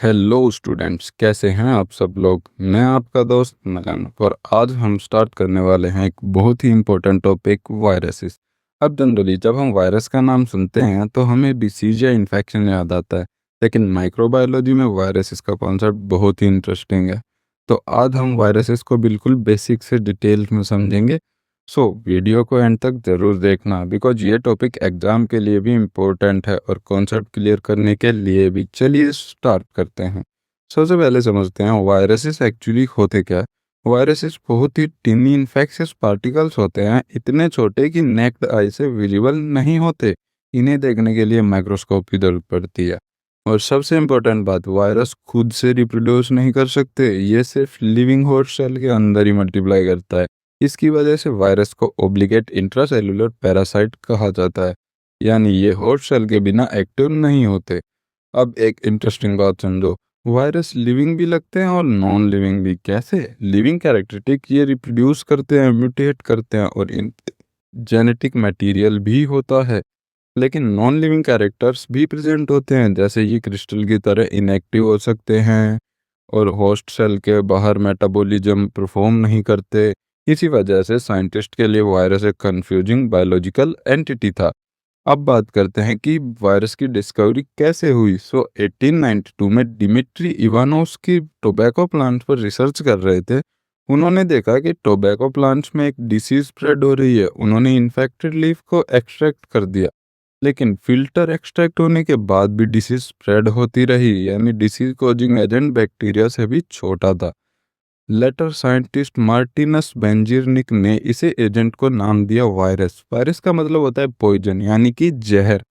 Hello students, कैसे हैं आप सब लोग। मैं आपका दोस्त नयन और आज हम स्टार्ट करने वाले हैं एक बहुत ही इम्पोर्टेंट टॉपिक, वायरसेस। अब जनरली जब हम वायरस का नाम सुनते हैं तो हमें डिसीज या इन्फेक्शन याद आता है, लेकिन माइक्रोबायोलॉजी में वायरसेस का कॉन्सेप्ट बहुत ही इंटरेस्टिंग है। तो आज हम वायरसेस को बिल्कुल बेसिक से डिटेल में समझेंगे। सो वीडियो को एंड तक ज़रूर देखना, बिकॉज ये टॉपिक एग्ज़ाम के लिए भी इम्पोर्टेंट है और कॉन्सेप्ट क्लियर करने के लिए भी। चलिए स्टार्ट करते हैं। सबसे पहले समझते हैं वायरसेस एक्चुअली होते क्या है। वायरसेस बहुत ही टिनी इन्फेक्शियस पार्टिकल्स होते हैं, इतने छोटे कि नेक्ड आई से विजिबल नहीं होते। इन्हें देखने के लिए माइक्रोस्कोप की जरूरत पड़ती है। और सबसे इम्पोर्टेंट बात, वायरस खुद से रिप्रोड्यूस नहीं कर सकते, ये सिर्फ लिविंग होस्ट सेल के अंदर ही मल्टीप्लाई करता है। इसकी वजह से वायरस को ओब्लिगेट इंट्रासेलुलर पैरासाइट कहा जाता है, यानी ये होस्ट सेल के बिना एक्टिव नहीं होते। अब एक इंटरेस्टिंग बात समझो, वायरस लिविंग भी लगते हैं और नॉन लिविंग भी। कैसे? लिविंग कैरेक्टरिस्टिक ये रिप्रोड्यूस करते हैं, म्यूटेट करते हैं और इन जेनेटिक मटेरियल भी होता है। लेकिन नॉन लिविंग कैरेक्टर्स भी प्रेजेंट होते हैं, जैसे ये क्रिस्टल की तरह इनएक्टिव हो सकते हैं और होस्ट सेल के बाहर मेटाबॉलिज्म परफॉर्म नहीं करते। इसी वजह से साइंटिस्ट के लिए वायरस एक कंफ्यूजिंग बायोलॉजिकल एंटिटी था। अब बात करते हैं कि वायरस की डिस्कवरी कैसे हुई। 1892 में डिमिट्री इवानोव्स्की टोबैको प्लांट पर रिसर्च कर रहे थे। उन्होंने देखा कि टोबैको प्लांट्स में एक डिसीज स्प्रेड हो रही है। उन्होंने इन्फेक्टेड लीफ को एक्सट्रैक्ट कर दिया, लेकिन फिल्टर एक्सट्रैक्ट होने के बाद भी डिसीज स्प्रेड होती रही, यानी डिसीज कॉजिंग एजेंट बैक्टीरिया से भी छोटा था। लेटर साइंटिस्ट मार्टिनस बेंजीरनिक ने इसे एजेंट को नाम दिया वायरस। वायरस का मतलब होता है पॉइजन, यानी कि जहर।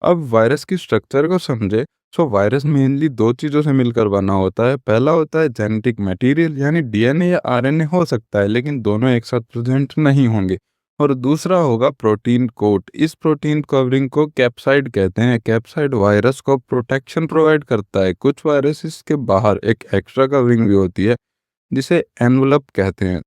अब वायरस की स्ट्रक्चर को समझे। वायरस मेनली दो चीज़ों से मिलकर बना होता है। पहला होता है जेनेटिक मटेरियल, यानी डीएनए या आरएनए हो सकता है, लेकिन दोनों एक साथ प्रेजेंट नहीं होंगे। और दूसरा होगा प्रोटीन कोट। इस प्रोटीन कवरिंग को कैप्साइड कहते हैं। कैप्साइड वायरस को प्रोटेक्शन प्रोवाइड करता है। कुछ वायरसेस के बाहर एक एक्स्ट्रा कवरिंग भी होती है, जिसे एनवलप कहते हैं।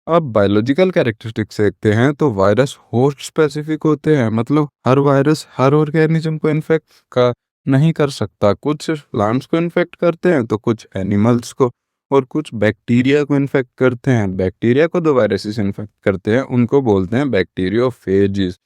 अब बायोलॉजिकल कैरेक्टरिस्टिक्स देखते हैं तो वायरस होस्ट स्पेसिफिक होते हैं, मतलब हर वायरस हर ऑर्गेनिज्म को इन्फेक्ट का नहीं कर सकता। कुछ सिर्फ प्लांट्स को इन्फेक्ट करते हैं, तो कुछ एनिमल्स को, और कुछ बैक्टीरिया को इन्फेक्ट करते हैं। बैक्टीरिया को दो वायरसेस इन्फेक्ट करते हैं, उनको बोलते हैं बैक्टीरियोफेजिस।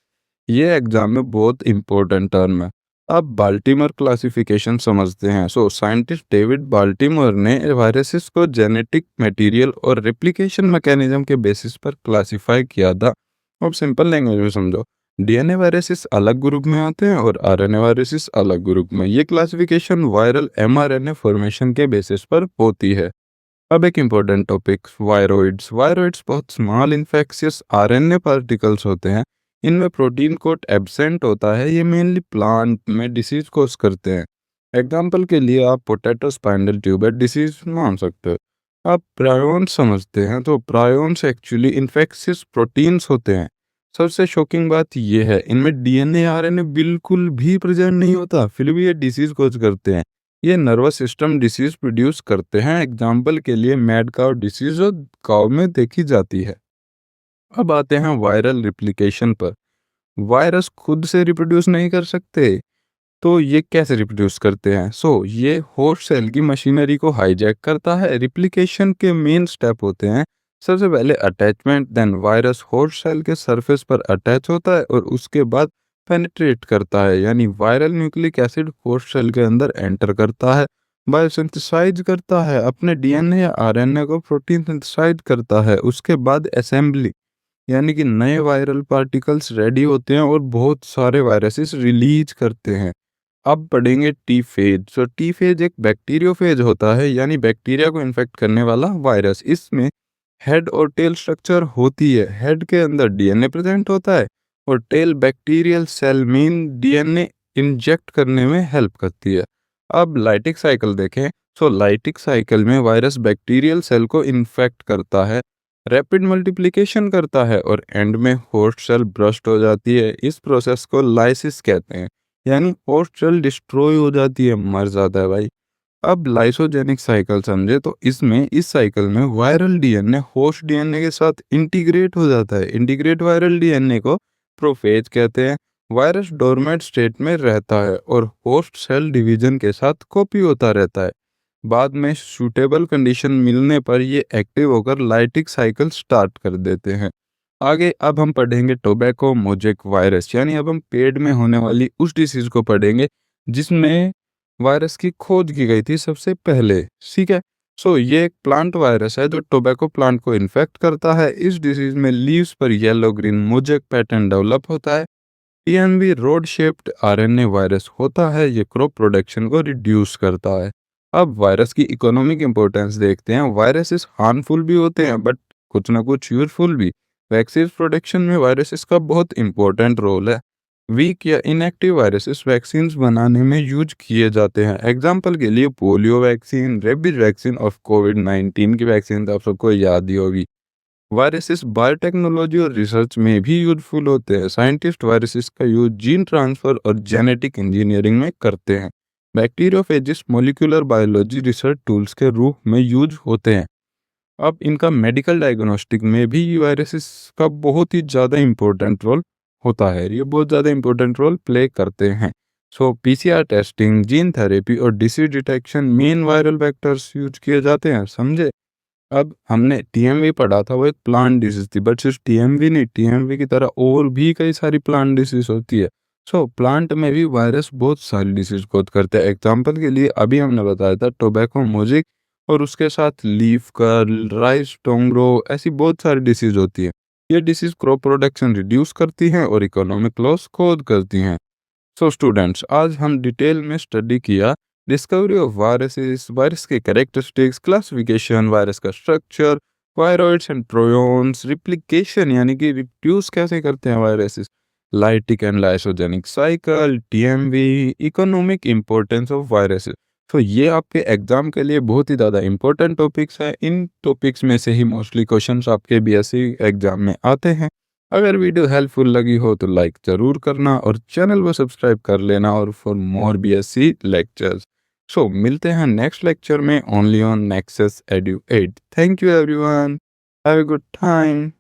ये एग्जाम में बहुत इंपॉर्टेंट टर्म है। अब बाल्टीमोर क्लासिफिकेशन समझते हैं। साइंटिस्ट डेविड बाल्टीमोर ने वायरसेस को जेनेटिक मटेरियल और रेप्लिकेशन मैकेनिज्म के बेसिस पर क्लासिफाई किया था। अब सिंपल लैंग्वेज में समझो, डीएनए वायरसेस अलग ग्रुप में आते हैं और आरएनए वायरसेस अलग ग्रुप में। ये क्लासिफिकेशन वायरल एमआरएनए फॉर्मेशन के बेसिस पर होती है। अब एक इम्पोर्टेंट टॉपिक, वायरोइड्स। वायरोइड्स बहुत स्मॉल इन्फेक्शियस आरएनए पार्टिकल्स होते हैं। इनमें प्रोटीन कोट एब्सेंट होता है। ये मेनली प्लांट में डिसीज कोज करते हैं। एग्जाम्पल के लिए आप पोटैटो स्पाइनल ट्यूबर डिसीज मान सकते हो। आप प्रायोन्स समझते हैं, तो प्रायोन्स एक्चुअली इन्फेक्शियस प्रोटीन्स होते हैं। सबसे शॉकिंग बात यह है, इनमें डीएनए आरएनए बिल्कुल भी प्रेजेंट नहीं होता, फिर भी ये डिसीज कोज करते हैं। ये नर्वस सिस्टम डिसीज प्रोड्यूस करते हैं। एग्जाम्पल के लिए मैड काउ डिसीज जो काउ में देखी जाती है। अब आते हैं वायरल रिप्लिकेशन पर। वायरस खुद से रिप्रोड्यूस नहीं कर सकते, तो ये कैसे रिप्रोड्यूस करते हैं? ये होस्ट सेल की मशीनरी को हाईजैक करता है। रिप्लिकेशन के मेन स्टेप होते हैं, सबसे पहले attachment. Then virus host cell के सरफेस पर अटैच होता है और उसके बाद पेनिट्रेट करता है, यानी viral nucleic acid host cell के अंदर एंटर करता है, बायोसिंथेसाइज करता है अपने डीएनए या आरएनए को, प्रोटीन सिंथेसाइज करता है। उसके बाद असेंबली, यानी कि नए वायरल पार्टिकल्स रेडी होते हैं और बहुत सारे वायरसेस रिलीज करते हैं। अब पढ़ेंगे टी फेज। टी फेज एक बैक्टीरियोफेज होता है, यानी बैक्टीरिया को इन्फेक्ट करने वाला वायरस। इसमें हेड और टेल स्ट्रक्चर होती है। हेड के अंदर डीएनए प्रेजेंट होता है और टेल बैक्टीरियल सेल में डीएनए इंजेक्ट करने में हेल्प करती है। अब लाइटिक साइकिल देखें। लाइटिक साइकिल में वायरस बैक्टीरियल सेल को इन्फेक्ट करता है, रैपिड मल्टीप्लिकेशन करता है और एंड में होस्ट सेल ब्रस्ट हो जाती है। इस प्रोसेस को लाइसिस कहते हैं, यानी होस्ट सेल डिस्ट्रॉय हो जाती है, मर जाता है भाई। अब लाइसोजेनिक साइकिल समझे, तो इसमें इस साइकिल में वायरल डीएनए होस्ट डीएनए के साथ इंटीग्रेट हो जाता है। इंटीग्रेट वायरल डीएनए को प्रोफेज कहते हैं। वायरस डोरमेट स्टेट में रहता है और होस्ट सेल डिवीजन के साथ कॉपी होता रहता है। बाद में सूटेबल कंडीशन मिलने पर ये एक्टिव होकर लाइटिक साइकिल स्टार्ट कर देते हैं। आगे अब हम पढ़ेंगे टोबैको मोजेक वायरस, यानी अब हम पेड़ में होने वाली उस डिसीज को पढ़ेंगे जिसमें वायरस की खोज की गई थी सबसे पहले। ठीक है। ये एक प्लांट वायरस है जो टोबैको प्लांट को इन्फेक्ट करता है। इस डिसीज में लीव्स पर yellow green mosaic pattern develop होता है। TMV road shaped RNA virus होता है। ये क्रॉप प्रोडक्शन को रिड्यूस करता है। अब वायरस की इकोनॉमिक इंपॉर्टेंस देखते हैं। वायरसेस हार्मफुल भी होते हैं बट कुछ ना कुछ यूजफुल भी। वैक्सीन प्रोडक्शन में वायरसेस का बहुत इंपॉर्टेंट रोल है। वीक या इनएक्टिव वायरसेस वैक्सीन बनाने में यूज किए जाते हैं। एग्जाम्पल के लिए पोलियो वैक्सीन, रेबीज वैक्सीन और कोविड-19 की वैक्सीन तो आप सबको याद ही होगी। वायरसेस बायोटेक्नोलॉजी और रिसर्च में भी यूजफुल होते हैं। साइंटिस्ट वायरसेस का यूज जीन ट्रांसफर और जेनेटिक इंजीनियरिंग में करते हैं। Bacteriophages molecular biology research tools के रूप में यूज होते हैं। अब इनका मेडिकल डायग्नोस्टिक में भी वायरसेस का बहुत ही ज़्यादा इम्पोर्टेंट रोल होता है। ये बहुत ज़्यादा इम्पोर्टेंट रोल प्ले करते हैं। पीसीआर टेस्टिंग, जीन थेरेपी और disease detection main viral vectors use किए जाते हैं। समझे। अब हमने टीएमवी पढ़ा था, वो एक प्लांट डिसीज थी, बट सिर्फ टीएमवी नहीं, टीएमवी की तरह और भी कई सारी प्लांट डिसीज होती है। प्लांट में भी वायरस बहुत सारी डिसीज कोड करते हैं। एग्जांपल के लिए अभी हमने बताया था टोबैको मोजिक, और उसके साथ लीफ कर्ल, राइस टोंगरो, ऐसी बहुत सारी डिसीज होती है। ये डिसीज क्रॉप प्रोडक्शन रिड्यूस करती हैं और इकोनॉमिक लॉस कोड करती हैं। स्टूडेंट्स, आज हम डिटेल में स्टडी किया डिस्कवरी ऑफ वायरसेस, वायरस के कैरेक्टरिस्टिक्स, क्लासिफिकेशन, वायरस का स्ट्रक्चर, वायरॉइड्स एंड ट्रोयॉन्स, रिप्लिकेशन यानी कि रिप्यूस कैसे करते हैं viruses, lytic and lysogenic cycle, TMV, economic importance of viruses. ये आपके एग्जाम के लिए बहुत ही ज़्यादा इंपॉर्टेंट टॉपिक्स हैं। इन टॉपिक्स में से ही मोस्टली क्वेश्चंस आपके बीएससी एग्जाम में आते हैं। अगर वीडियो हेल्पफुल लगी हो तो लाइक ज़रूर करना और चैनल को सब्सक्राइब कर लेना और फॉर मोर बीएससी लेक्चर्स। मिलते हैं नेक्स्ट लेक्चर में only on nexus एडु 8। Thank you everyone. Have a good time.